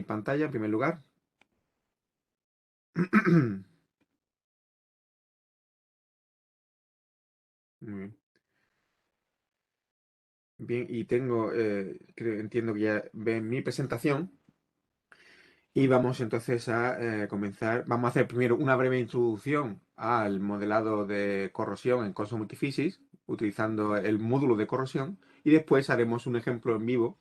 pantalla en primer lugar. Muy bien. Bien, y entiendo que ya ven mi presentación. Y vamos entonces a comenzar. Vamos a hacer primero una breve introducción al modelado de corrosión en Consul Multiphysics, utilizando el módulo de corrosión. Y después haremos un ejemplo en vivo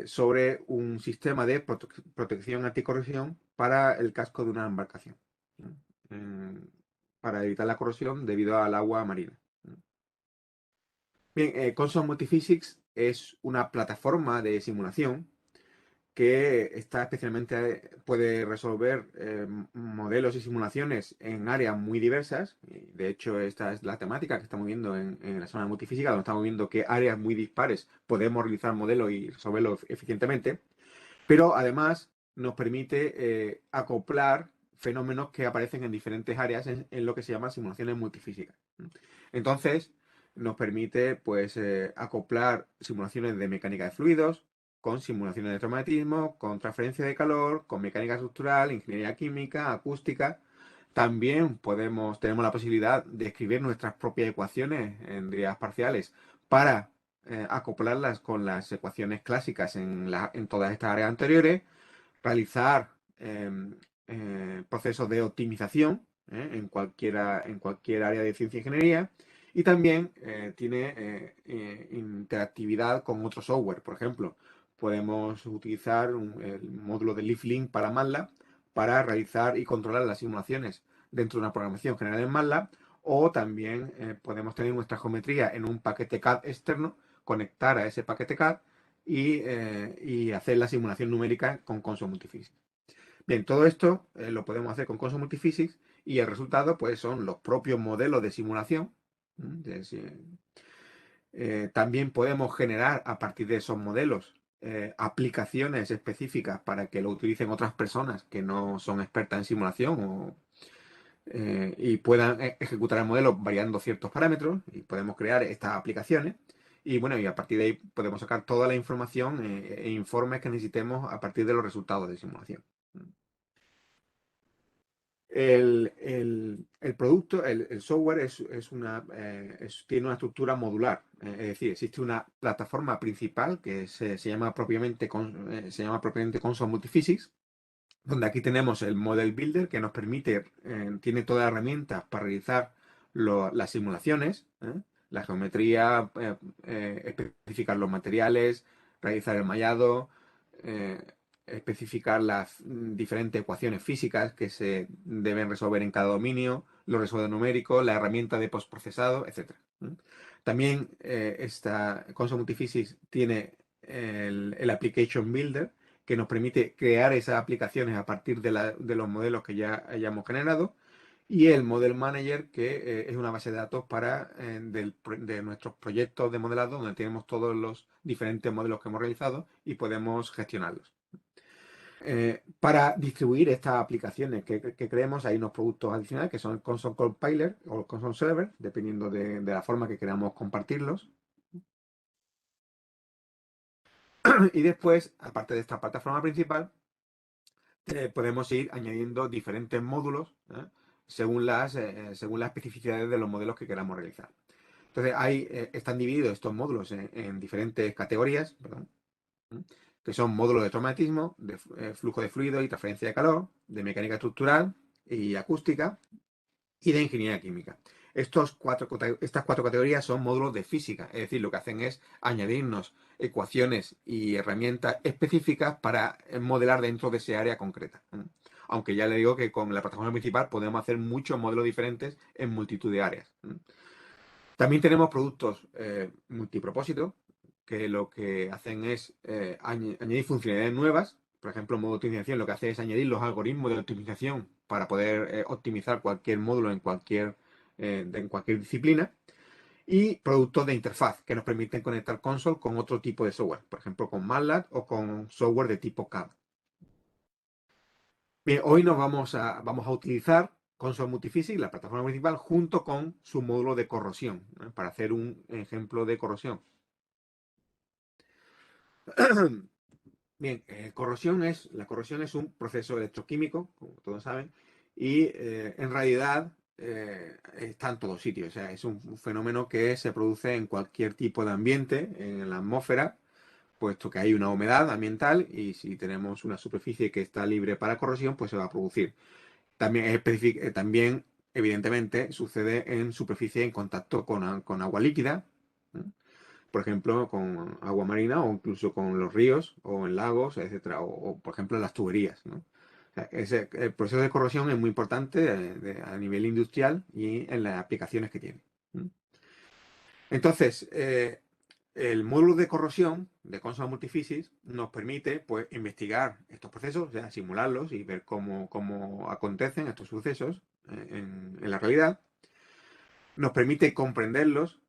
sobre un sistema de protección anticorrosión para el casco de una embarcación, ¿no? Para evitar la corrosión debido al agua marina. Bien, Consul Multiphysics es una plataforma de simulación que está especialmente, puede resolver modelos y simulaciones en áreas muy diversas. Y de hecho, esta es la temática que estamos viendo en la semana multifísica, donde estamos viendo qué áreas muy dispares podemos realizar modelos y resolverlos eficientemente. Pero además nos permite acoplar fenómenos que aparecen en diferentes áreas en lo que se llama simulaciones multifísicas. Entonces, nos permite pues acoplar simulaciones de mecánica de fluidos con simulaciones de electromagnetismo, con transferencia de calor, con mecánica estructural, ingeniería química, acústica. También tenemos la posibilidad de escribir nuestras propias ecuaciones en derivadas parciales para acoplarlas con las ecuaciones clásicas en todas estas áreas anteriores, realizar procesos de optimización en cualquier área de ciencia e ingeniería, y también tiene interactividad con otro software. Por ejemplo, podemos utilizar el módulo de LeafLink para MATLAB para realizar y controlar las simulaciones dentro de una programación general en MATLAB, o también podemos tener nuestra geometría en un paquete CAD externo, conectar a ese paquete CAD y hacer la simulación numérica con Consul Multiphysics. Bien, todo esto lo podemos hacer con Consul Multiphysics, y el resultado pues son los propios modelos de simulación. También podemos generar a partir de esos modelos aplicaciones específicas para que lo utilicen otras personas que no son expertas en simulación y puedan ejecutar el modelo variando ciertos parámetros, y podemos crear estas aplicaciones. Y bueno, y a partir de ahí podemos sacar toda la información e informes que necesitemos a partir de los resultados de simulación. El producto, el software tiene una estructura modular. Es decir, existe una plataforma principal que se llama propiamente Consul Multiphysics, donde aquí tenemos el Model Builder, que nos permite, tiene todas las herramientas para realizar las simulaciones, la geometría, especificar los materiales, realizar el mallado, eh, especificar las diferentes ecuaciones físicas que se deben resolver en cada dominio, los resultados numéricos, la herramienta de postprocesado, etc. También esta Consul Multiphysics tiene el Application Builder, que nos permite crear esas aplicaciones a partir de los modelos que ya hayamos generado, y el Model Manager, que es una base de datos de nuestros proyectos de modelado, donde tenemos todos los diferentes modelos que hemos realizado y podemos gestionarlos. Para distribuir estas aplicaciones que creemos, hay unos productos adicionales que son el Console Compiler o el Console Server, dependiendo de la forma que queramos compartirlos. Y después, aparte de esta plataforma principal, podemos ir añadiendo diferentes módulos según las especificidades de los modelos que queramos realizar. Entonces, están divididos estos módulos en diferentes categorías, perdón, que son módulos de traumatismo, de flujo de fluido y transferencia de calor, de mecánica estructural y acústica, y de ingeniería química. Estas cuatro categorías son módulos de física, es decir, lo que hacen es añadirnos ecuaciones y herramientas específicas para modelar dentro de ese área concreta. Aunque ya le digo que con la plataforma principal podemos hacer muchos modelos diferentes en multitud de áreas. También tenemos productos multipropósito, que lo que hacen es añadir funcionalidades nuevas. Por ejemplo, modo de optimización lo que hace es añadir los algoritmos de optimización para poder optimizar cualquier módulo en cualquier disciplina. Y productos de interfaz que nos permiten conectar console con otro tipo de software, por ejemplo con MATLAB o con software de tipo CAD. Bien, hoy vamos a utilizar Console Multiphysics, la plataforma principal, junto con su módulo de corrosión, para hacer un ejemplo de corrosión. Bien, la corrosión es un proceso electroquímico, como todos saben, y en realidad está en todos sitios. O sea, es un fenómeno que se produce en cualquier tipo de ambiente, en la atmósfera, puesto que hay una humedad ambiental y si tenemos una superficie que está libre para corrosión, pues se va a producir. También evidentemente, sucede en superficie en contacto con agua líquida, ¿no? Por ejemplo, con agua marina o incluso con los ríos o en lagos, etcétera, o, por ejemplo en las tuberías, ¿no? O sea, el proceso de corrosión es muy importante a nivel industrial y en las aplicaciones que tiene. Entonces, el módulo de corrosión de Consa Multifisis nos permite pues, investigar estos procesos, o sea, simularlos y ver cómo acontecen estos sucesos en la realidad. Nos permite comprenderlos,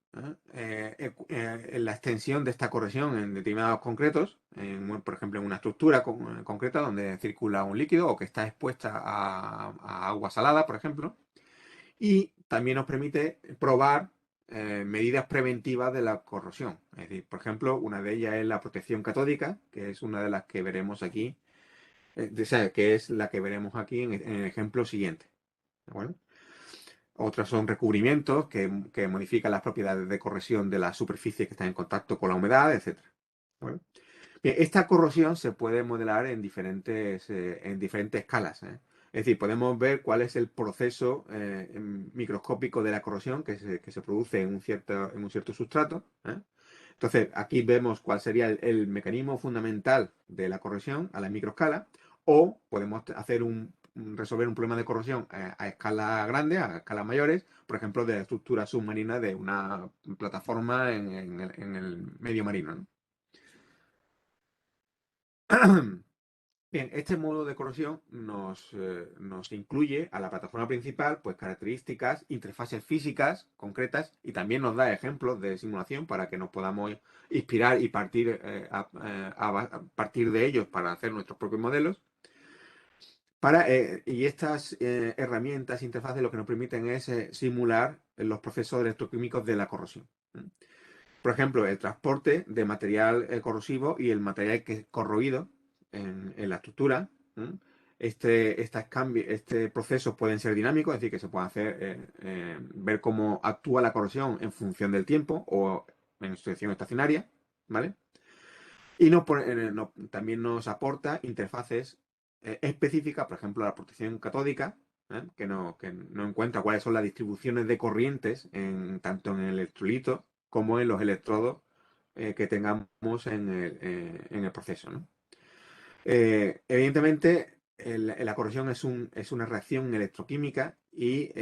en la extensión de esta corrosión en determinados concretos, por ejemplo, en una estructura concreta donde circula un líquido o que está expuesta a agua salada, por ejemplo. Y también nos permite probar medidas preventivas de la corrosión. Es decir, por ejemplo, una de ellas es la protección catódica, que es una de las que veremos aquí, o sea, que es la que veremos aquí en el ejemplo siguiente. ¿De acuerdo? Otras son recubrimientos que modifican las propiedades de corrosión de la superficie que está en contacto con la humedad, etc. ¿Vale? Bien, esta corrosión se puede modelar en diferentes escalas, ¿eh? Es decir, podemos ver cuál es el proceso microscópico de la corrosión que se produce en un cierto sustrato, ¿eh? Entonces, aquí vemos cuál sería el mecanismo fundamental de la corrosión a la microescala, o podemos resolver un problema de corrosión a escala grande, a escalas mayores, por ejemplo, de la estructura submarina de una plataforma en el medio marino, ¿no? Bien, este módulo de corrosión nos incluye a la plataforma principal pues, características, interfaces físicas concretas y también nos da ejemplos de simulación para que nos podamos inspirar y a partir de ellos para hacer nuestros propios modelos. Y estas herramientas, interfaces, lo que nos permiten es simular los procesos electroquímicos de la corrosión. Por ejemplo, el transporte de material corrosivo y el material que es corroído en la estructura. ¿Mm? Este proceso pueden ser dinámicos, es decir, que se puede hacer, ver cómo actúa la corrosión en función del tiempo o en situación estacionaria, ¿vale? Y también nos aporta interfaces específicas, por ejemplo, la protección catódica, que no encuentra cuáles son las distribuciones de corrientes tanto en el electrolito como en los electrodos que tengamos en el proceso, ¿no? Evidentemente, la corrosión es una reacción electroquímica y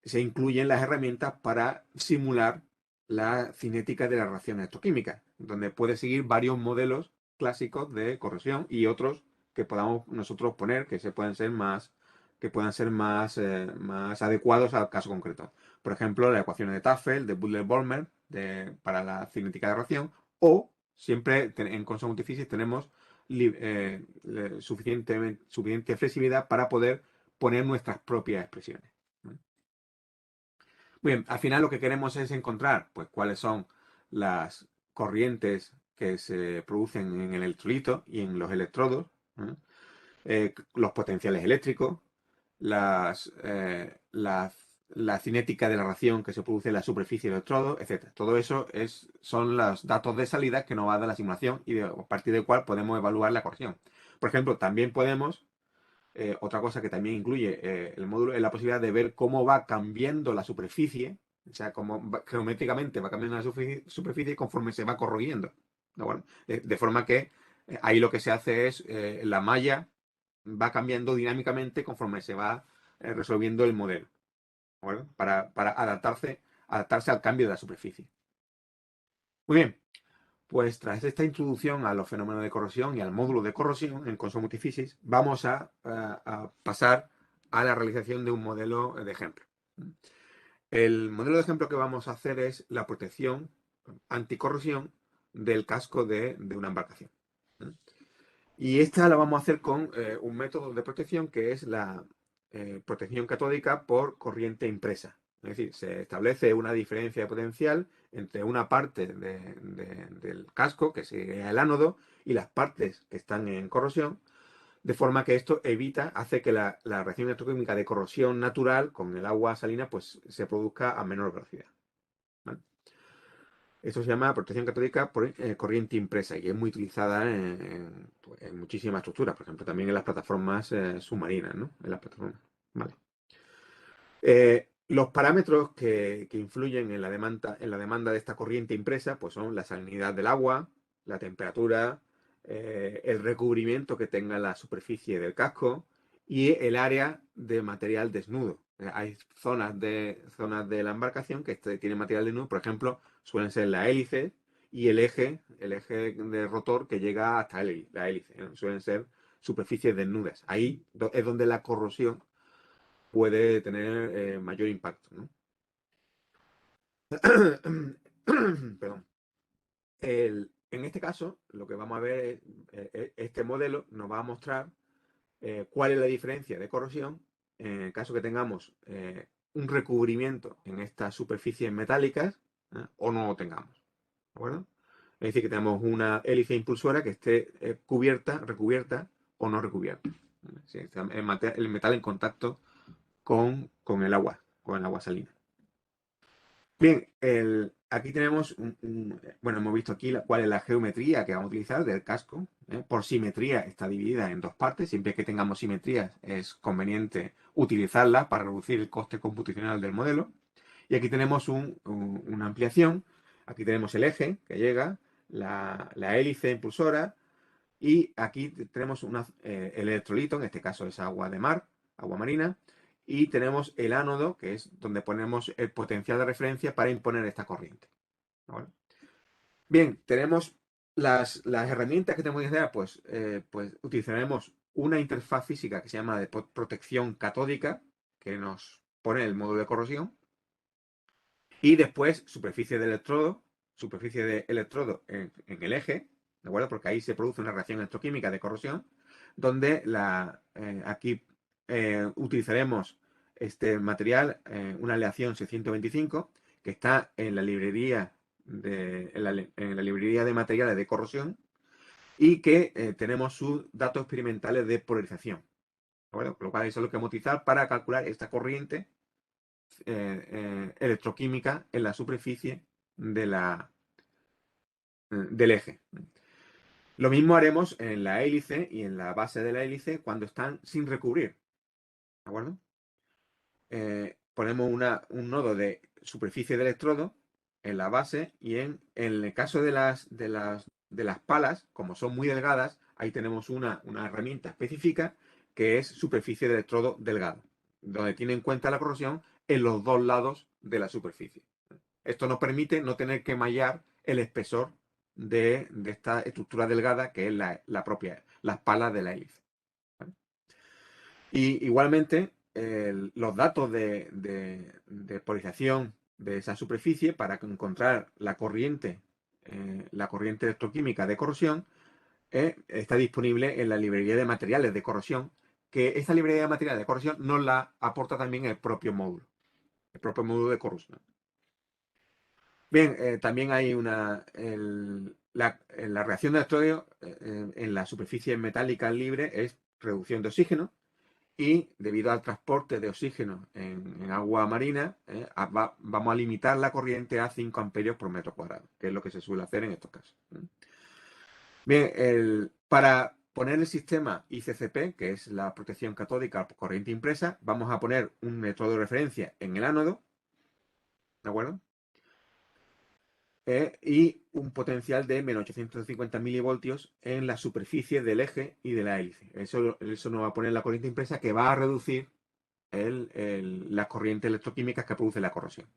se incluyen las herramientas para simular la cinética de la reacción electroquímica, donde puede seguir varios modelos clásicos de corrosión y otros que podamos nosotros poner que puedan ser más adecuados al caso concreto. Por ejemplo, las ecuaciones de Tafel, de Butler-Volmer, para la cinética de reacción, o siempre en Consa Multifisis tenemos suficiente flexibilidad para poder poner nuestras propias expresiones. Muy bien, al final lo que queremos es encontrar pues, cuáles son las corrientes que se producen en el electrolito y en los electrodos, ¿eh? Los potenciales eléctricos, la cinética de la reacción que se produce en la superficie del electrodo, etc. Todo eso son los datos de salida que nos va a dar la simulación y a partir del cual podemos evaluar la corrosión. Por ejemplo, también podemos, otra cosa que también incluye el módulo, es la posibilidad de ver cómo va cambiando la superficie, o sea, geométricamente va cambiando la superficie conforme se va corroyendo. ¿De acuerdo? De forma que ahí lo que se hace es la malla va cambiando dinámicamente conforme se va resolviendo el modelo, ¿de acuerdo? Para adaptarse al cambio de la superficie. Muy bien, pues tras esta introducción a los fenómenos de corrosión y al módulo de corrosión en Consa Multifisis, vamos a pasar a la realización de un modelo de ejemplo. El modelo de ejemplo que vamos a hacer es la protección anticorrosión del casco de una embarcación. Y esta la vamos a hacer con un método de protección que es la protección catódica por corriente impresa. Es decir, se establece una diferencia de potencial entre una parte del casco, que sería el ánodo, y las partes que están en corrosión, de forma que esto hace que la reacción electroquímica de corrosión natural con el agua salina pues se produzca a menor velocidad. ¿Vale? Esto se llama protección catódica por corriente impresa y es muy utilizada en muchísimas estructuras, por ejemplo, también en las plataformas submarinas, ¿no? En las plataformas. Vale. Los parámetros que influyen en la demanda de esta corriente impresa pues son la salinidad del agua, la temperatura, el recubrimiento que tenga la superficie del casco y el área de material desnudo. Hay zonas de la embarcación que tienen material desnudo, por ejemplo, suelen ser la hélice y el eje de rotor que llega hasta la hélice, ¿no? Suelen ser superficies desnudas. Ahí es donde la corrosión puede tener mayor impacto, ¿no? Perdón. En este caso, lo que vamos a ver es, este modelo nos va a mostrar cuál es la diferencia de corrosión en el caso que tengamos un recubrimiento en estas superficies metálicas o no lo tengamos. ¿De acuerdo? Es decir, que tenemos una hélice impulsora que esté recubierta o no recubierta. Si está el metal en contacto con el agua salina. Bien, aquí tenemos, bueno, hemos visto aquí cuál es la geometría que vamos a utilizar del casco. Por simetría está dividida en dos partes. Siempre que tengamos simetrías es conveniente utilizarla para reducir el coste computacional del modelo. Y aquí tenemos una ampliación. Aquí tenemos el eje que llega, la hélice impulsora y aquí tenemos el electrolito, en este caso es agua de mar, agua marina, y tenemos el ánodo, que es donde ponemos el potencial de referencia para imponer esta corriente. ¿Vale? Bien, tenemos las herramientas que tenemos que hacer, pues utilizaremos una interfaz física que se llama de protección catódica, que nos pone el módulo de corrosión, y después superficie de electrodo en el eje, ¿de acuerdo? Porque ahí se produce una reacción electroquímica de corrosión, donde aquí utilizaremos este material, una aleación 625, que está en la librería en la librería de materiales de corrosión y que tenemos sus datos experimentales de polarización. ¿De acuerdo? Con lo cual eso es lo que vamos a utilizar para calcular esta corriente electroquímica en la superficie del eje. Lo mismo haremos en la hélice y en la base de la hélice cuando están sin recubrir. ¿De acuerdo? Ponemos un nodo de superficie de electrodo en la base y en el caso de las palas, como son muy delgadas, ahí tenemos una herramienta específica que es superficie de electrodo delgado, donde tiene en cuenta la corrosión en los dos lados de la superficie. Esto nos permite no tener que mallar el espesor de esta estructura delgada que es las palas de la hélice. ¿Vale? Y igualmente, los datos de polarización de esa superficie para encontrar la corriente electroquímica de corrosión está disponible en la librería de materiales de corrosión, que esta librería de materiales de corrosión nos la aporta también el propio módulo de corrosión. Bien, también hay la reacción de electrodio en la superficie metálica libre es reducción de oxígeno y debido al transporte de oxígeno en agua marina, vamos a limitar la corriente a 5 amperios por metro cuadrado, que es lo que se suele hacer en estos casos. Bien, para poner el sistema ICCP, que es la protección catódica por corriente impresa, vamos a poner un electrodo de referencia en el ánodo, ¿de acuerdo? Y un potencial de menos 850 milivoltios en la superficie del eje y de la hélice. Eso nos va a poner la corriente impresa que va a reducir las corrientes electroquímicas que produce la corrosión.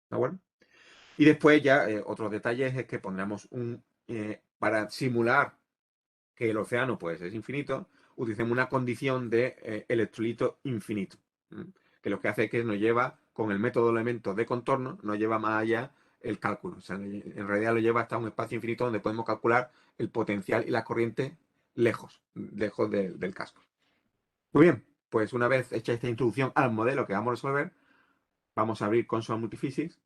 ¿De acuerdo? Y después ya otros detalles es que pondremos para simular que el océano pues, es infinito, utilizamos una condición de electrolito infinito. Que lo que hace es que nos lleva, con el método de elementos de contorno, nos lleva más allá el cálculo. O sea, en realidad lo lleva hasta un espacio infinito donde podemos calcular el potencial y la corriente lejos del casco. Muy bien, pues una vez hecha esta introducción al modelo que vamos a resolver, vamos a abrir Console Multiphysics,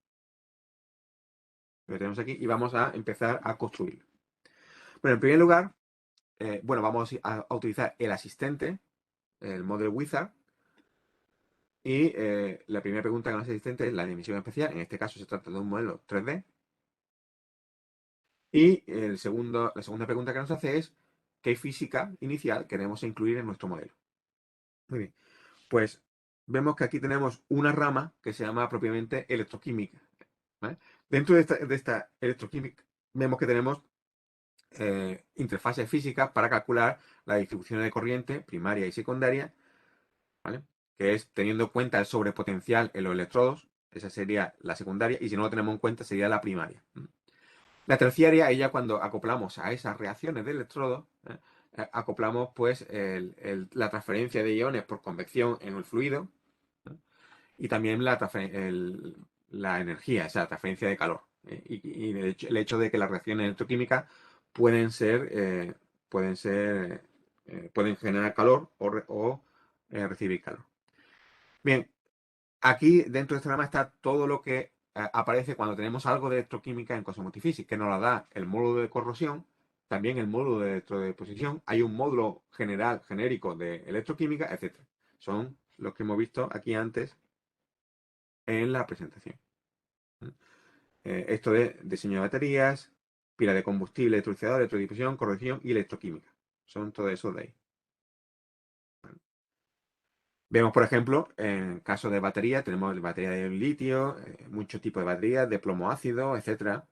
lo tenemos aquí, y vamos a empezar a construirlo. Bueno, en primer lugar, bueno, vamos a utilizar el asistente, el Model Wizard, y la primera pregunta que nos hace el asistente es la dimensión especial. En este caso se trata de un modelo 3D. Y la segunda pregunta que nos hace es ¿qué física inicial queremos incluir en nuestro modelo? Muy bien, pues vemos que aquí tenemos una rama que se llama propiamente electroquímica, ¿vale? Dentro de esta electroquímica vemos que tenemos interfaces físicas para calcular la distribución de corriente primaria y secundaria, ¿vale? Que es teniendo en cuenta el sobrepotencial en los electrodos, esa sería la secundaria, y si no lo tenemos en cuenta sería la primaria. La terciaria, ella cuando acoplamos a esas reacciones de electrodos, acoplamos pues la transferencia de iones por convección en el fluido, ¿no? Y también la energía, o sea, la transferencia de calor. Y el hecho de que las reacciones electroquímicas pueden ser, pueden generar calor o recibir calor. Bien, aquí dentro de este programa está todo lo que aparece cuando tenemos algo de electroquímica en Cosmos Multiphysics, que nos la da el módulo de corrosión, también el módulo de electrodeposición, hay un módulo general, genérico de electroquímica, etc. Son los que hemos visto aquí antes en la presentación. Esto de diseño de baterías, pila de combustible, electrolizador, electrodifusión, corrosión y electroquímica. Son todo eso de ahí. Vemos, por ejemplo, en caso de batería, tenemos batería de litio, muchos tipos de baterías, de plomo ácido, etcétera.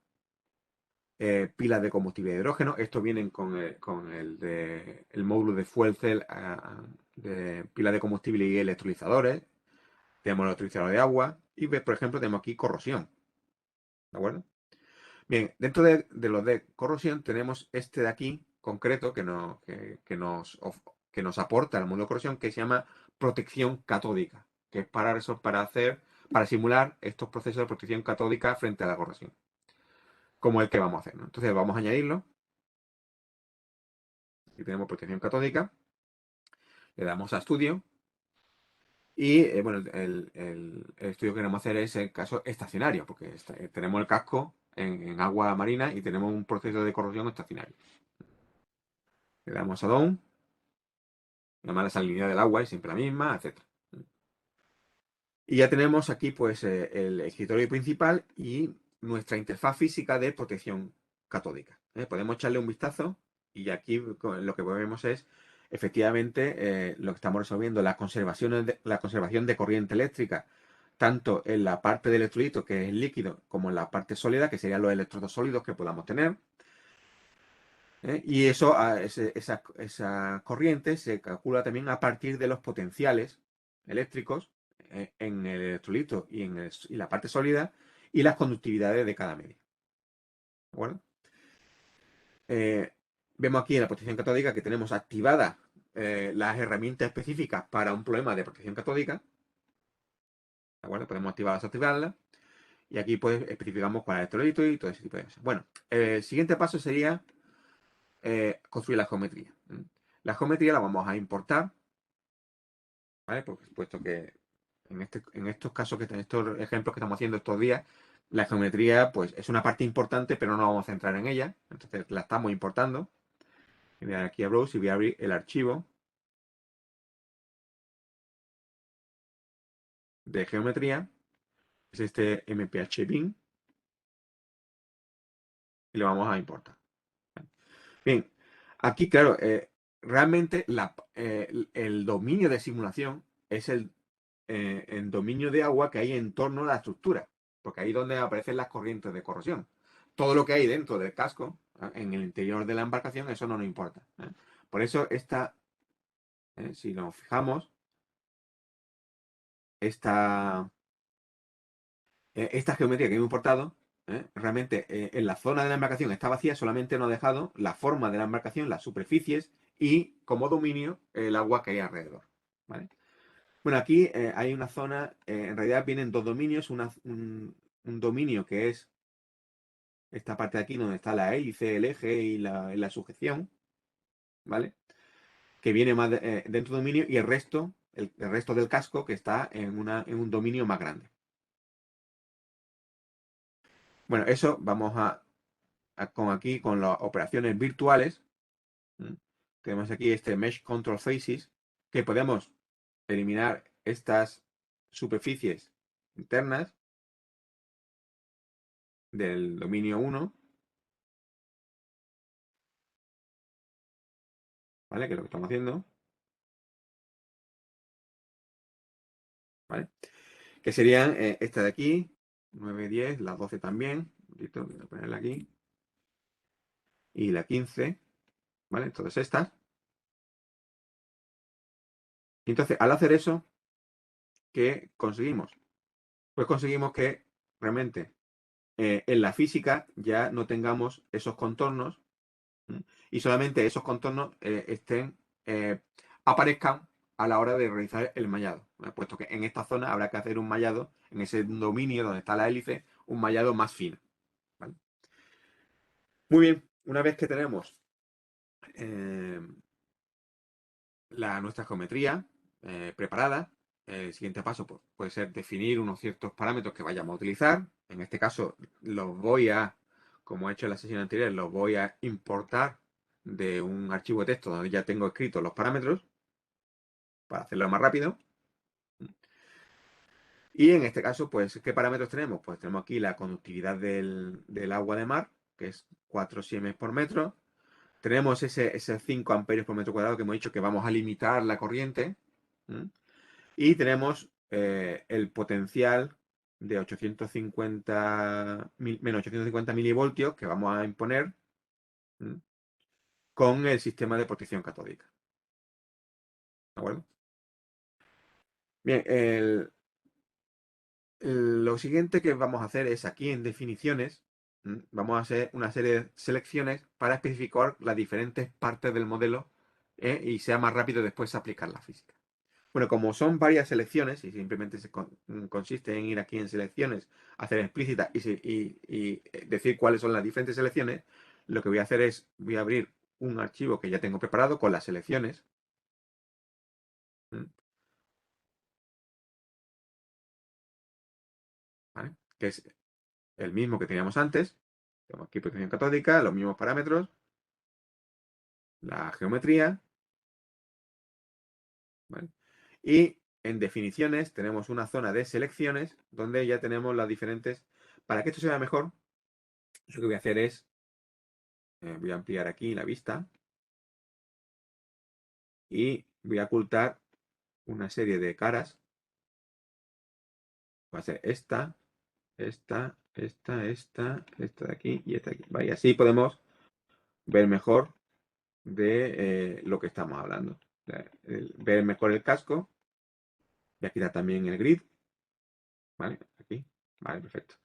Pilas de combustible de hidrógeno. Estos vienen con el módulo de fuel cell de pilas de combustible y electrolizadores. Tenemos el electrolizador de agua. Y, por ejemplo, tenemos aquí corrosión. ¿De acuerdo? Bien, dentro de los de corrosión tenemos este de aquí, concreto, que nos aporta el módulo de corrosión, que se llama protección catódica, que es para eso, para simular estos procesos de protección catódica frente a la corrosión, como el que vamos a hacer, ¿no? Entonces vamos a añadirlo. Aquí tenemos protección catódica, le damos a estudio y bueno, el estudio que queremos hacer es el caso estacionario, porque tenemos el casco en agua marina y tenemos un proceso de corrosión estacionario. Le damos a Down. Además, la salinidad del agua es siempre la misma, etc. Y ya tenemos aquí pues el escritorio principal y nuestra interfaz física de protección catódica. Podemos echarle un vistazo y aquí lo que vemos es efectivamente lo que estamos resolviendo, la conservación de corriente eléctrica, tanto en la parte del electrolito, que es el líquido, como en la parte sólida, que serían los electrodos sólidos que podamos tener. Y eso, esa corriente se calcula también a partir de los potenciales eléctricos en el electrolito y la parte sólida y las conductividades de cada medio. ¿De acuerdo? Vemos aquí en la protección catódica que tenemos activadas las herramientas específicas para un problema de protección catódica. ¿De acuerdo? Podemos activarlas o activarlas. Y aquí pues especificamos cuál es el electrolito y todo ese tipo de cosas. Bueno, el siguiente paso sería construir la geometría. La geometría la vamos a importar, ¿vale? Porque puesto que en estos casos, en estos ejemplos que estamos haciendo estos días, la geometría pues es una parte importante, pero no nos vamos a centrar en ella. Entonces la estamos importando. Voy a dar aquí a Browse y voy a abrir el archivo de geometría. Es este mphbin y lo vamos a importar. Bien, aquí, claro, realmente el dominio de simulación es el dominio de agua que hay en torno a la estructura, porque ahí es donde aparecen las corrientes de corrosión. Todo lo que hay dentro del casco, en el interior de la embarcación, eso no nos importa. Por eso si nos fijamos, esta, esta geometría que hemos importado, realmente en la zona de la embarcación está vacía, solamente nos ha dejado la forma de la embarcación, las superficies y como dominio el agua que hay alrededor. ¿Vale? Bueno, aquí hay una zona, en realidad vienen dos dominios, un dominio que es esta parte de aquí donde está la hélice, el eje y la sujeción, ¿vale? Que viene más dentro del dominio y el resto del casco que está en un dominio más grande. Bueno, eso vamos a con las operaciones virtuales. Tenemos aquí este Mesh Control Faces, que podemos eliminar estas superficies internas del dominio 1, ¿vale? Que es lo que estamos haciendo, ¿vale? Que serían esta de aquí, 9, 10, la 12 también, voy a ponerla aquí, y la 15, ¿vale? Todas estas. Y entonces, al hacer eso, ¿qué conseguimos? Pues conseguimos que realmente en la física ya no tengamos esos contornos, y solamente esos contornos aparezcan a la hora de realizar el mallado, puesto que en esta zona habrá que hacer un mallado, en ese dominio donde está la hélice, un mallado más fino, ¿vale? Muy bien, una vez que tenemos eh, nuestra geometría preparada, el siguiente paso pues, puede ser definir unos ciertos parámetros que vayamos a utilizar. En este caso los voy a, como he hecho en la sesión anterior, los voy a importar de un archivo de texto donde ya tengo escritos los parámetros para hacerlo más rápido. Y en este caso, pues, ¿qué parámetros tenemos? Pues tenemos aquí la conductividad del agua de mar, que es 4 siemens por metro. Tenemos ese 5 amperios por metro cuadrado que hemos dicho que vamos a limitar la corriente. Y tenemos el potencial de 850, menos 850 milivoltios que vamos a imponer con el sistema de protección catódica. ¿De acuerdo? Bien, lo siguiente que vamos a hacer es aquí en definiciones, vamos a hacer una serie de selecciones para especificar las diferentes partes del modelo y sea más rápido después aplicar la física. Bueno, como son varias selecciones y simplemente consiste en ir aquí en selecciones, hacer explícita y decir cuáles son las diferentes selecciones, lo que voy a hacer es, voy a abrir un archivo que ya tengo preparado con las selecciones. ¿Vale? Que es el mismo que teníamos antes. Tenemos aquí protección catódica, los mismos parámetros, la geometría, ¿vale? Y en definiciones tenemos una zona de selecciones donde ya tenemos las diferentes. Para que esto sea mejor, lo que voy a hacer es, voy a ampliar aquí la vista y voy a ocultar una serie de caras. Va a ser esta, esta de aquí y esta de aquí. ¿Vale? Y así podemos ver mejor de lo que estamos hablando. Ver mejor el casco. Voy a quitar también el grid. ¿Vale? Aquí. Vale, perfecto.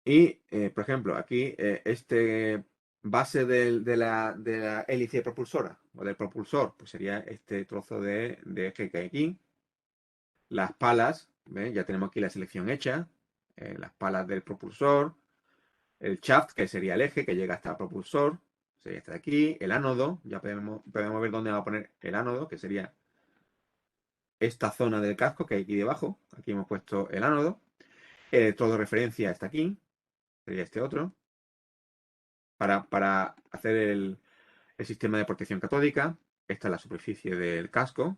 Y, por ejemplo, aquí este base de la hélice propulsora o del propulsor, pues sería este trozo de eje que hay aquí. Las palas, ¿ves? Ya tenemos aquí la selección hecha. Las palas del propulsor. El shaft, que sería el eje que llega hasta el propulsor. Sería este de aquí. El ánodo, ya podemos ver dónde va a poner el ánodo, que sería esta zona del casco que hay aquí debajo. Aquí hemos puesto el ánodo. El electrodo de referencia está aquí. Sería este otro. Para hacer el sistema de protección catódica. Esta es la superficie del casco.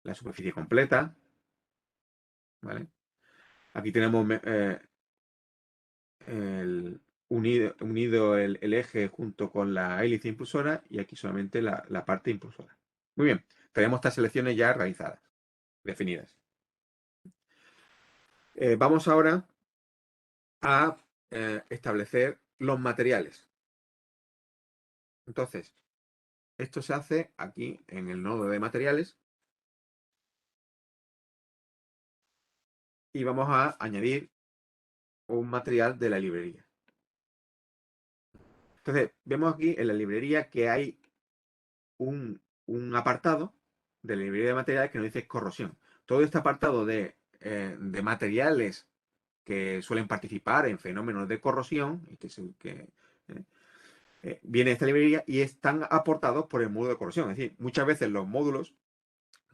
La superficie completa. ¿Vale? Aquí tenemos unido el eje junto con la hélice impulsora y aquí solamente la parte impulsora. Muy bien, tenemos estas selecciones ya realizadas, definidas. Vamos ahora a establecer los materiales. Entonces, esto se hace aquí en el nodo de materiales y vamos a añadir un material de la librería. Entonces, vemos aquí en la librería que hay un apartado de la librería de materiales que nos dice corrosión. Todo este apartado de materiales que suelen participar en fenómenos de corrosión, viene de esta librería y están aportados por el módulo de corrosión. Es decir, muchas veces los módulos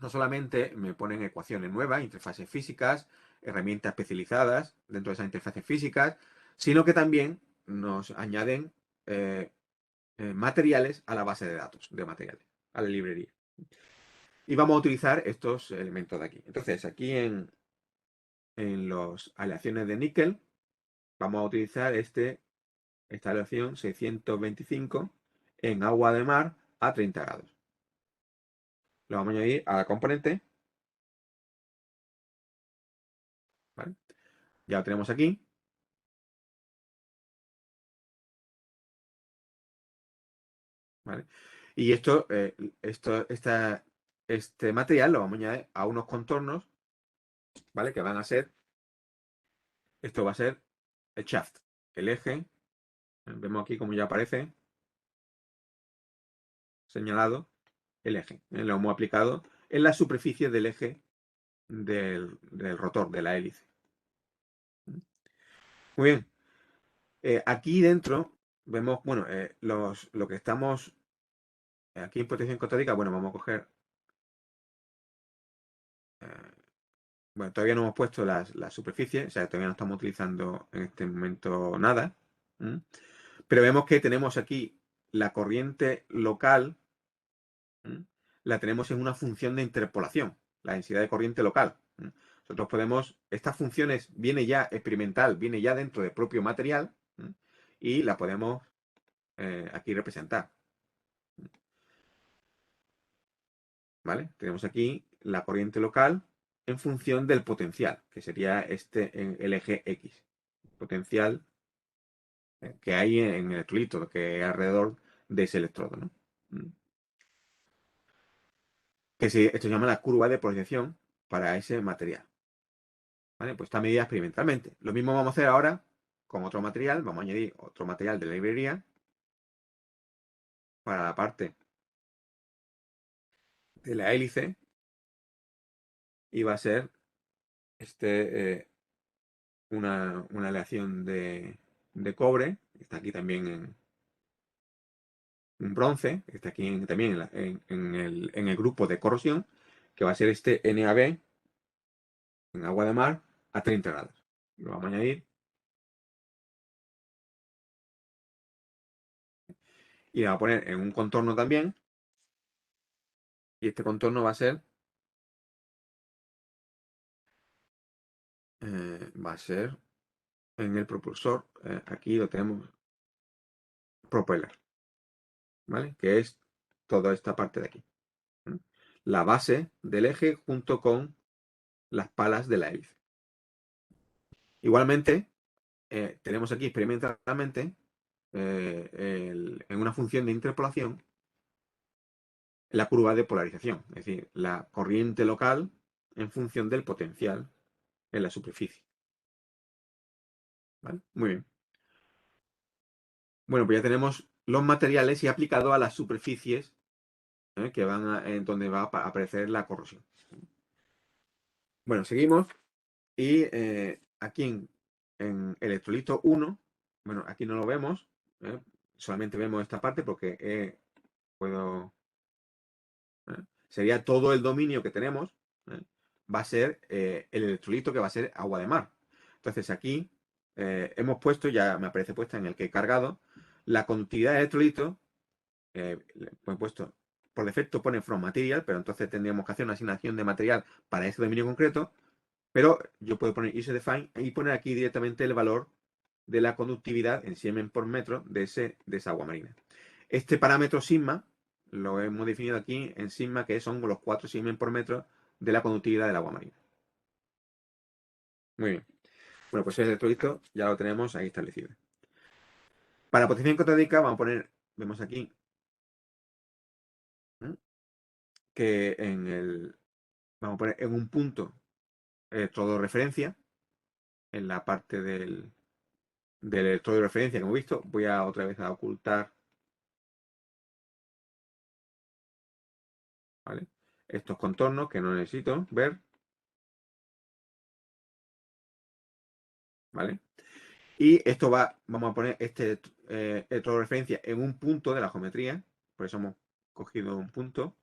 no solamente me ponen ecuaciones nuevas, interfaces físicas, herramientas especializadas dentro de esas interfaces físicas, sino que también nos añaden materiales a la base de datos de materiales, a la librería. Y vamos a utilizar estos elementos de aquí. Entonces, aquí en las aleaciones de níquel, vamos a utilizar esta aleación 625 en agua de mar a 30 grados. Lo vamos a añadir a la componente. ¿Vale? Ya lo tenemos aquí. ¿Vale? Y este material lo vamos a añadir a unos contornos, ¿vale? Que van a ser, esto va a ser el shaft, el eje. Vemos aquí como ya aparece señalado el eje. Lo hemos aplicado en la superficie del eje del rotor, de la hélice. Muy bien. Aquí dentro vemos, bueno, lo que estamos aquí en protección catódica, bueno, vamos a coger, bueno, todavía no hemos puesto la superficie, o sea, todavía no estamos utilizando en este momento nada. Pero vemos que tenemos aquí la corriente local, la tenemos en una función de interpolación, la densidad de corriente local. Nosotros podemos, estas funciones viene ya experimental, viene ya dentro del propio material y la podemos aquí representar. ¿Vale? Tenemos aquí la corriente local en función del potencial, que sería el eje X. Potencial que hay en el electrolito, que es alrededor de ese electrodo, ¿no? Esto se llama la curva de polarización para ese material. ¿Vale? Pues está medida experimentalmente. Lo mismo vamos a hacer ahora con otro material. Vamos a añadir otro material de la librería para la parte de la hélice y va a ser una aleación de cobre. Está aquí también en un bronce, que está aquí también en el grupo de corrosión, que va a ser este NaB en agua de mar a 30 grados. Lo vamos a añadir. Y lo vamos a poner en un contorno también. Y este contorno va a ser en el propulsor. Aquí lo tenemos propeller, ¿vale? Que es toda esta parte de aquí. La base del eje junto con las palas de la hélice. Igualmente, tenemos aquí experimentalmente en una función de interpolación la curva de polarización, es decir, la corriente local en función del potencial en la superficie. ¿Vale? Muy bien. Bueno, pues ya tenemos los materiales y aplicado a las superficies que van en donde va a aparecer la corrosión. Bueno, seguimos. Y aquí en electrolito 1, bueno, aquí no lo vemos, solamente vemos esta parte porque sería todo el dominio que tenemos, va a ser el electrolito que va a ser agua de mar. Entonces aquí hemos puesto, ya me aparece puesta en el que he cargado, la conductividad de electrolito, pues he puesto, por defecto pone from material, pero entonces tendríamos que hacer una asignación de material para ese dominio concreto, pero yo puedo poner useDefine y poner aquí directamente el valor de la conductividad en Siemens por metro de esa agua marina. Este parámetro sigma lo hemos definido aquí en sigma, que son los 4 Siemens por metro de la conductividad del agua marina. Muy bien. Bueno, pues ese electrolito ya lo tenemos ahí establecido. Para potencia catódica vamos a poner, vemos aquí, que vamos a poner en un punto electrodo de referencia, en la parte del electrodo de referencia que hemos visto. Voy a otra vez a ocultar, ¿vale? Estos contornos que no necesito ver, ¿vale? Y esto vamos a poner este electrodo de referencia en un punto de la geometría, por eso hemos cogido un punto.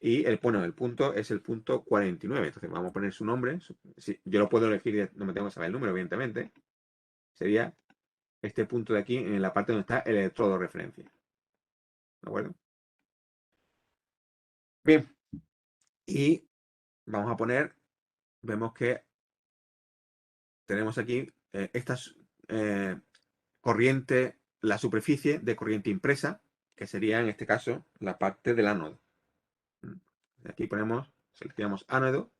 Y el punto es el punto 49. Entonces vamos a poner su nombre. Yo lo puedo elegir, no me tengo que saber el número, evidentemente. Sería este punto de aquí en la parte donde está el electrodo de referencia. ¿De acuerdo? Bien. Y vamos a poner, vemos que tenemos aquí esta corriente, la superficie de corriente impresa, que sería en este caso la parte del ánodo. Aquí seleccionamos ánodo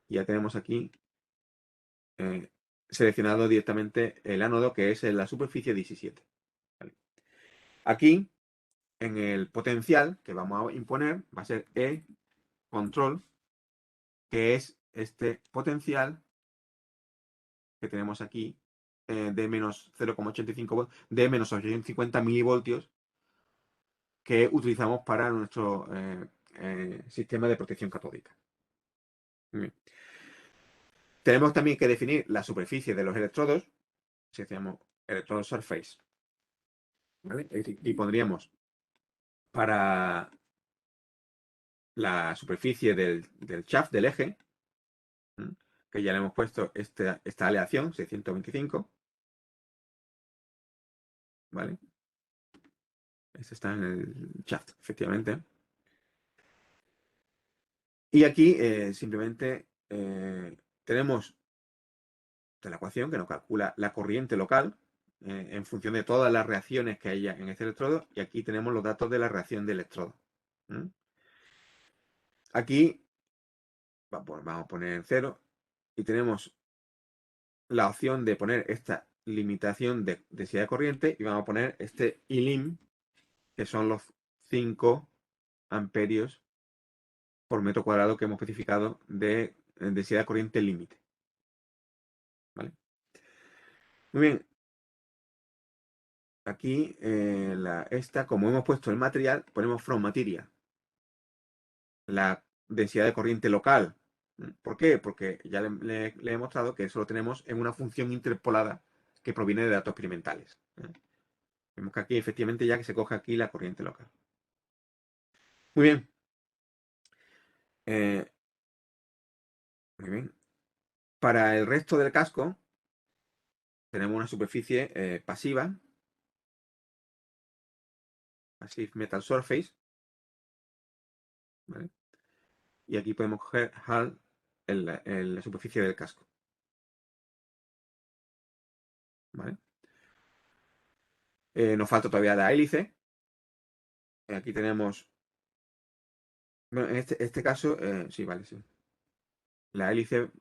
y ya tenemos aquí seleccionado directamente el ánodo, que es en la superficie 17. ¿Vale? Aquí, en el potencial que vamos a imponer, va a ser E control, que es este potencial que tenemos aquí de menos 0,85 voltios, de menos 850 milivoltios, que utilizamos para nuestro sistema de protección catódica. Bien. Tenemos también que definir la superficie de los electrodos, si decíamos electrode surface, ¿vale? Y pondríamos para la superficie del shaft, del eje, que ya le hemos puesto esta aleación, 625, ¿vale? Este está en el shaft, efectivamente. Y aquí simplemente tenemos la ecuación que nos calcula la corriente local en función de todas las reacciones que haya en este electrodo, y aquí tenemos los datos de la reacción de electrodo. Aquí vamos a poner 0 y tenemos la opción de poner esta limitación de densidad de corriente y vamos a poner este ILIM, que son los 5 amperios por metro cuadrado que hemos especificado de densidad de corriente límite. ¿Vale? Muy bien. Aquí, como hemos puesto el material, ponemos from material. La densidad de corriente local. ¿Por qué? Porque ya le he mostrado que eso lo tenemos en una función interpolada que proviene de datos experimentales. Vemos que aquí efectivamente ya que se coge aquí la corriente local. Muy bien. Muy bien. Para el resto del casco tenemos una superficie pasiva, Passive Metal Surface, ¿vale? Y aquí podemos coger HAL en la superficie del casco, ¿vale? Nos falta todavía la hélice. Aquí tenemos, bueno, en este caso, sí, vale, sí. La hélice,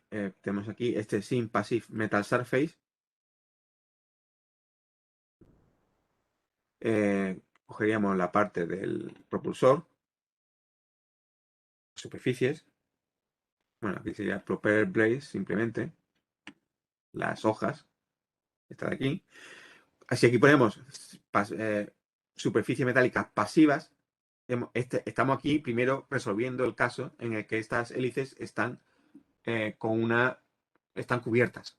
tenemos aquí este Sim Passive Metal Surface. Cogeríamos la parte del propulsor, superficies. Bueno, aquí sería Propeller Blades, simplemente. Las hojas, esta de aquí. Así aquí ponemos superficies metálicas pasivas. Estamos aquí primero resolviendo el caso en el que estas hélices están están cubiertas.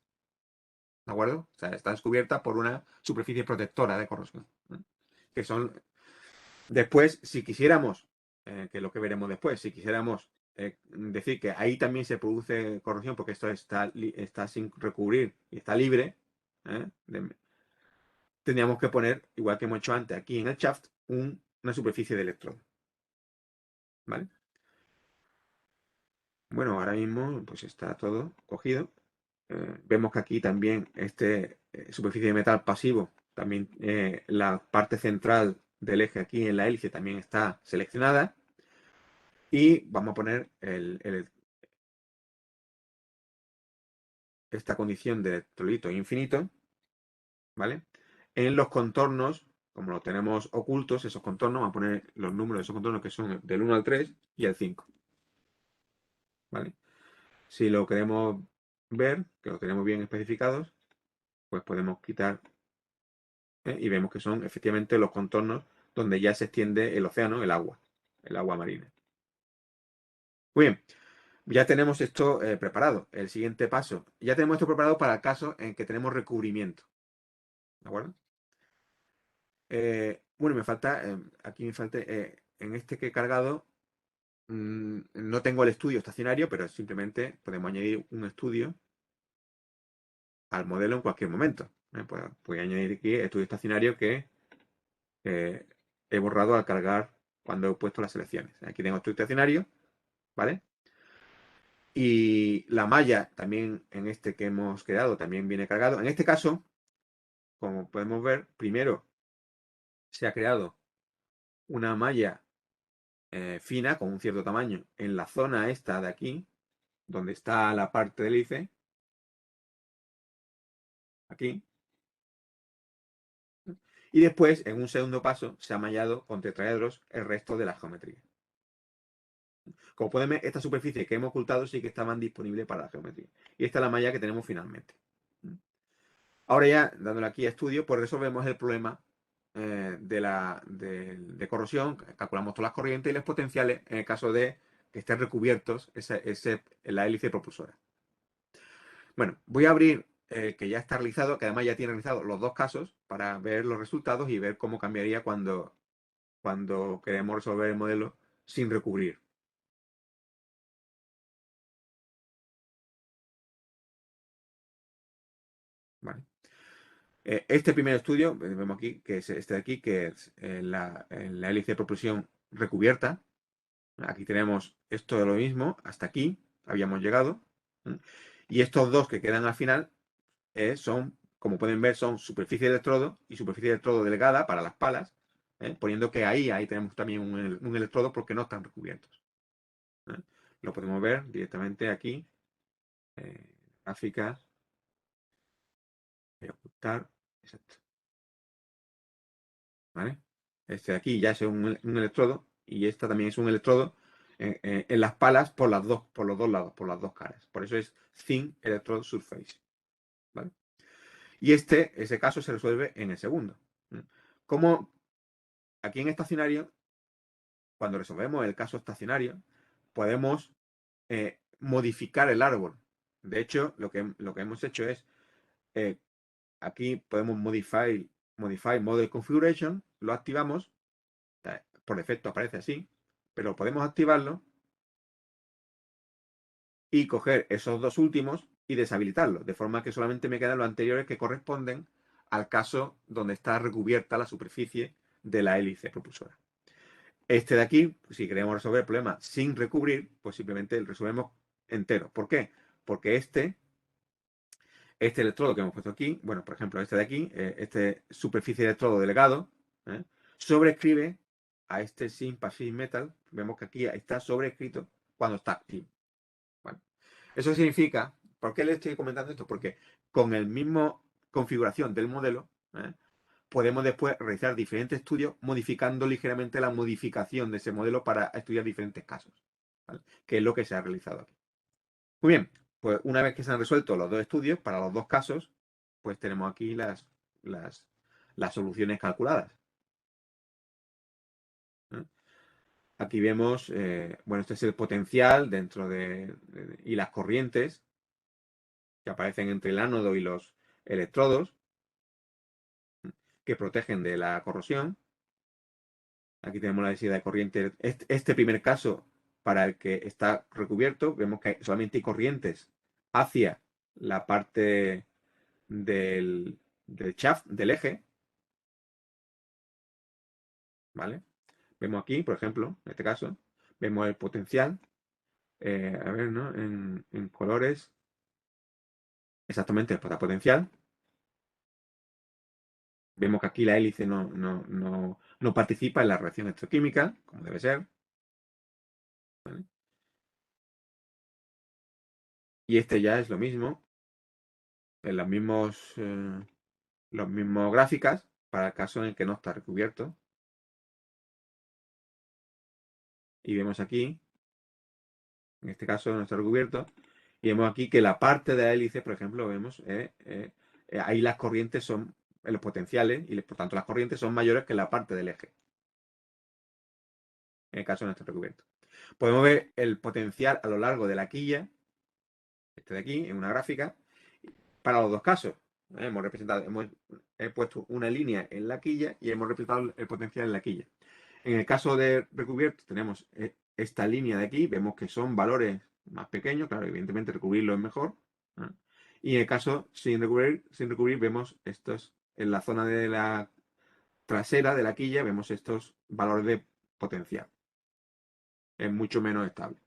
¿De acuerdo? O sea, están cubiertas por una superficie protectora de corrosión. Que son. Después, si quisiéramos, que es lo que veremos después, si quisiéramos decir que ahí también se produce corrosión porque esto está sin recubrir y está libre, tendríamos que poner, igual que hemos hecho antes aquí en el shaft, una superficie de electrodo. ¿Vale? Bueno, ahora mismo pues está todo cogido. Vemos que aquí también superficie de metal pasivo, también la parte central del eje aquí en la hélice también está seleccionada. Y vamos a poner esta condición de electrolito infinito, ¿vale? En los contornos, como lo tenemos ocultos, esos contornos, vamos a poner los números de esos contornos que son del 1 al 3 y el 5. ¿Vale? Si lo queremos ver, que lo tenemos bien especificados, pues podemos quitar y vemos que son efectivamente los contornos donde ya se extiende el océano, el agua marina. Muy bien, ya tenemos esto preparado. El siguiente paso, ya tenemos esto preparado para el caso en que tenemos recubrimiento. ¿De acuerdo? Bueno, aquí me falta, en este que he cargado, no tengo el estudio estacionario, pero simplemente podemos añadir un estudio al modelo en cualquier momento. Pues voy a añadir aquí estudio estacionario que he borrado al cargar cuando he puesto las selecciones. Aquí tengo estudio estacionario, ¿vale? Y la malla también en este que hemos creado también viene cargado. En este caso, como podemos ver, primero se ha creado una malla fina con un cierto tamaño en la zona esta de aquí, donde está la parte del hélice, aquí. Y después, en un segundo paso, se ha mallado con tetraedros el resto de la geometría. Como pueden ver, esta superficie que hemos ocultado sí que estaban disponibles para la geometría. Y esta es la malla que tenemos finalmente. Ahora ya, dándole aquí a estudio, pues resolvemos el problema de corrosión. Calculamos todas las corrientes y los potenciales en el caso de que estén recubiertos la hélice propulsora. Bueno, voy a abrir que ya está realizado, que además ya tiene realizado los dos casos para ver los resultados y ver cómo cambiaría cuando queremos resolver el modelo sin recubrir. ¿Vale? Este primer estudio, vemos aquí, que es este de aquí, que es la hélice de propulsión recubierta. Aquí tenemos esto de lo mismo, hasta aquí habíamos llegado. Y estos dos que quedan al final son, como pueden ver, son superficie de electrodo y superficie de electrodo delgada para las palas, poniendo que ahí tenemos también un electrodo porque no están recubiertos. Lo podemos ver directamente aquí, gráficas, ocultar, exacto. ¿Vale? Este de aquí ya es un electrodo y esta también es un electrodo en las palas por los dos lados, por las dos caras. Por eso es Thin Electrode Surface. ¿Vale? Y ese caso se resuelve en el segundo. Como aquí en estacionario, cuando resolvemos el caso estacionario, podemos modificar el árbol. De hecho, lo que hemos hecho es, aquí podemos modify Model Configuration, lo activamos, por defecto aparece así, pero podemos activarlo y coger esos dos últimos y deshabilitarlos, de forma que solamente me quedan los anteriores que corresponden al caso donde está recubierta la superficie de la hélice propulsora. Este de aquí, pues, si queremos resolver el problema sin recubrir, pues simplemente lo resolvemos entero. ¿Por qué? Porque este electrodo que hemos puesto aquí, bueno, por ejemplo, este de aquí, este superficie de electrodo delegado, sobrescribe a este sin passive metal. Vemos que aquí está sobrescrito cuando está activo. Bueno, eso significa, ¿por qué le estoy comentando esto? Porque con el mismo configuración del modelo, podemos después realizar diferentes estudios modificando ligeramente la modificación de ese modelo para estudiar diferentes casos, ¿vale? Que es lo que se ha realizado aquí. Muy bien, pues una vez que se han resuelto los dos estudios para los dos casos, pues tenemos aquí las soluciones calculadas. Aquí vemos, bueno, este es el potencial dentro y las corrientes que aparecen entre el ánodo y los electrodos que protegen de la corrosión. Aquí tenemos la densidad de corriente. Este primer caso, para el que está recubierto, vemos que solamente hay corrientes hacia la parte del shaft, del eje. ¿Vale? Vemos aquí, por ejemplo, en este caso, vemos el potencial. A ver, ¿no? En colores. Exactamente, el potencial. Vemos que aquí la hélice no participa en la reacción electroquímica, como debe ser. ¿Vale? Y este ya es lo mismo, en los mismos gráficas, para el caso en el que no está recubierto. Y vemos aquí, en este caso no está recubierto, y vemos aquí que la parte de la hélice, por ejemplo, vemos, ahí las corrientes son, los potenciales, y por tanto las corrientes son mayores que la parte del eje, en el caso no está recubierto. Podemos ver el potencial a lo largo de la quilla, este de aquí, en una gráfica, para los dos casos. He puesto una línea en la quilla y hemos representado el potencial en la quilla. En el caso de recubierto tenemos esta línea de aquí, vemos que son valores más pequeños, claro, evidentemente recubrirlo es mejor. Y en el caso sin recubrir, vemos estos, en la zona de la trasera de la quilla, vemos estos valores de potencial. Es mucho menos estable.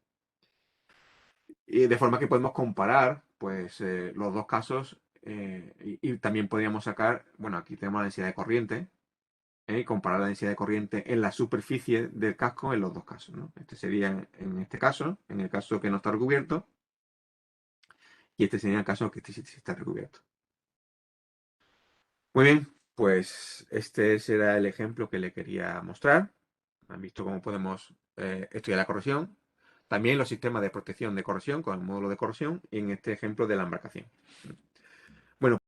Y de forma que podemos comparar, pues, los dos casos y también podríamos sacar, bueno, aquí tenemos la densidad de corriente, y comparar la densidad de corriente en la superficie del casco en los dos casos, ¿no? Este sería en este caso, en el caso que no está recubierto, y este sería el caso que este sí está recubierto. Muy bien, pues este será el ejemplo que le quería mostrar. Han visto cómo podemos estudiar la corrosión. También los sistemas de protección de corrosión con el módulo de corrosión y en este ejemplo de la embarcación. Bueno.